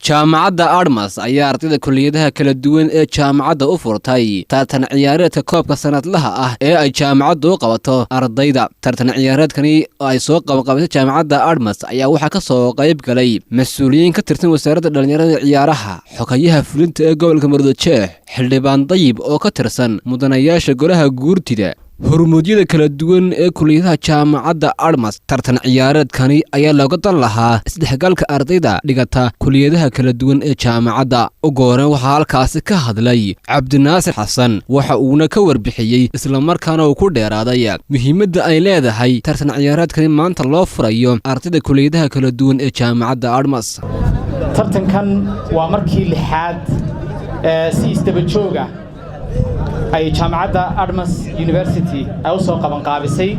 jaamacadda Admas ayaa ardayda kulliyadaha kala duwan ee jaamacadda u furtay tartan ciyaareedka koobka sanadlaha ah ee ay jaamacaddu u qabato ardayda. Tartan ciyaareedkani ay soo qabanqaabisay jaamacadda Admas ayaa waxaa ka soo qayb galay mas'uuliyiin ka tirsan wasaaradda dhalinyarada ciyaaraha, xogayaha fulinta ee gobolka Maroodijeex, xildhibaan Dayib oo ka tirsan mudanayaasha golaha guurtida, hormuudyada kala duwan ee kulliyadaha jaamacadda Admas. Tartan ciyaareedkani ayaa looga dan lahaa isdhexgalka ardayda dhigata kulliyadaha kala duwan ee jaamacadda. Ugu horreyn waxaa halkaasi ka hadlay Cabdinaasir Xasan, waxa uuna ka warbixiyey isla markaana uu ku dheeraaday muhiimadda ay leedahay tartan ciyaareedkani maanta loo furayo ardayda kulliyadaha kala duwan ee jaamacadda Admas. tartankan waa markii lixaad si isdaba joog ah ay jaamacadda Admas University ay u soo qabanqaabisay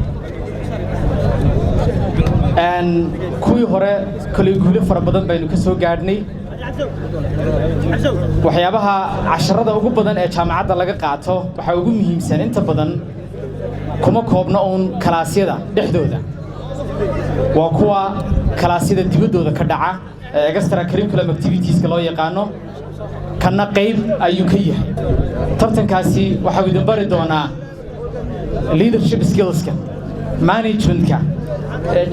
kuwii hore kale guulo fara badan baynu ka soo gaadhnay. waxyaabaha casharada ugu badan ee jaamacadda laga qaato waxa ugu muhiimsan inta badan kuma koobna uun kalaasyada dhexdooda, waa kuwa kalaasyada dibaddooda ka dhaca ee extra curriculum activities loo yaqaano, kana qayb ayuu ka yahay. tartankaasi waxa uu idin bari doonaa leadership skillska, managementka,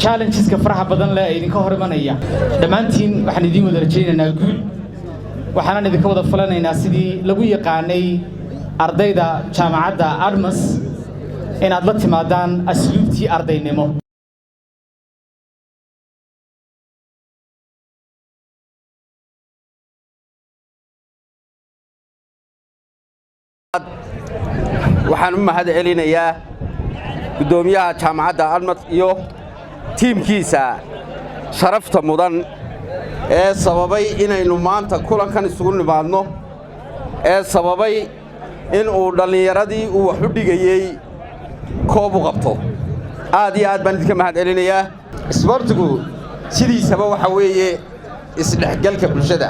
challengeska faraha badan leh ee idinka hor imanaya. dhammaantiin waxaan idin wada rajaynaynaa guul, waxaanan idinka wada falanaynaa sidii lagu yaqaanay ardayda jaamacadda Admas inaad la timaadaan asluubtii ardaynimo. waxaan u mahad celinayaa gudoomiyaha jaamacadda Admas iyo tiimkiisa sharafta mudan ee sababay inaynu maanta kulankan isugu nimaadno, ee sababay in uu dhallinyaradii uu wax u dhigayey koob u qabto. aad iyo aad baan idinka mahad celinayaa. isboortigu sidiisaba waxa weeye isdhexgalka bulshada.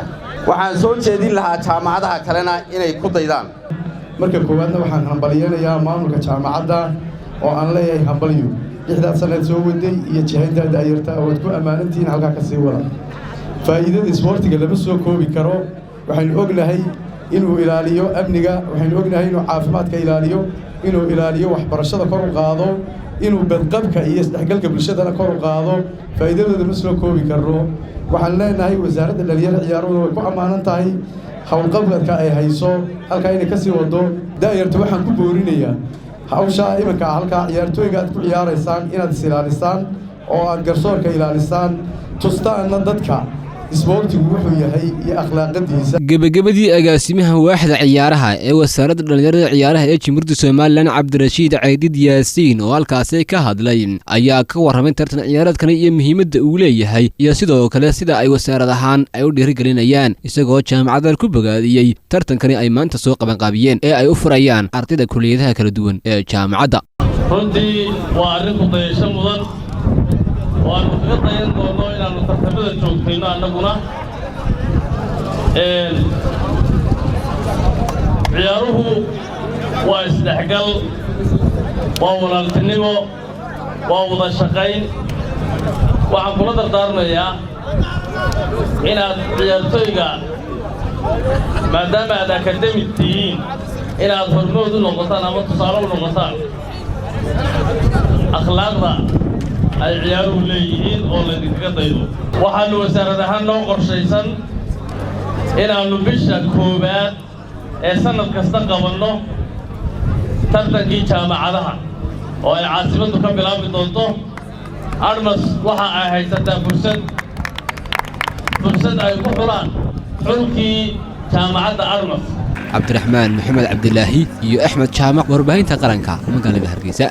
waxaan soo jeedin lahaa jaamacadaha kalena inay ku daydaan. marka koowaadna waxaan hambaliyanayaa maamulka jaamacadda oo aan leeyahay hambalyo 6 sanaad soo waday iyo jihayntaada ayarta awood ku ammaanantiin halka ka sii wada. faa'iidada isboortiga lama soo koobi karo. waxaan ognahay inuu ilaaliyo amniga, waxaan ognahay inuu caafimaadka ilaaliyo, inuu ilaaliyo waxbarashada kor u qaado, inuu badqabka iyo isdhexgalka bulshada kor u qaado. faa'iidadooda ma soo koobi karno. waxaan leenahay wasaaradda dhalinyarada ciyaaraha way ku amaanan tahay hawlqabadka ay hayso halka inay ka sii wado. daayarta waxaan ku boorinayaa hawsha imanka halka ciyaartooyga aad ku ciyaaraysaan inaad is ilaalisaan oo aad garsoorka ilaalisaan, tustaana dadka isboortigu wuxuu yahay iyo akhlaaqadiisa. gabagabadii agaasimaha waaxda ciyaaraha ee wasaaradda dhalinyarada ciyaaraha ee Jamhuuriyadda Soomaaliland Cabdirashiid Caydid Yaasiin oo halkaasi ka hadlay ayaa ka warramay tartan ciyaareedkan iyo muhiimadda uu leeyahay iyo sidoo kale sida ay wasaarad ahaan ay u dhiirigelinayaan, isagoo jaamacadda ku bogaadiyey tartankani ay maanta soo qabanqaabiyeen ee ay u furayaan ardayda kulliyadaha kala duwan ee jaamacadda. runtii waa arrin ku dayasho mudan waanu kaga dayan doono inaannu tartamada joogtayno annaguna. ciyaaruhu waa isdhexgal, waa walaaltinimo, waa wada shaqayn. waxaan kula dardaarmayaa inaad ciyaartooyga maadaama aad akademig tihiin inaad hormood u noqotaan ama tusaale u noqotaan akhlaaqda ay ciyaaruhu leeyihiin oo laydinkaga daydo. waxaannu wasaarad ahaan noo qorshaysan inaannu bisha koowaad ee sannad kasta qabanno tartankii jaamacadaha oo ay caasimaddu ka bilaabi doonto. Admas waxa ay haysataa fursad ay ku xulaan xulkii jaamacadda Admas. Cabdiraxmaan Maxamed Cabdilaahi iyo Axmed Jaamac, warbaahinta qaranka magaalada Hargeysa.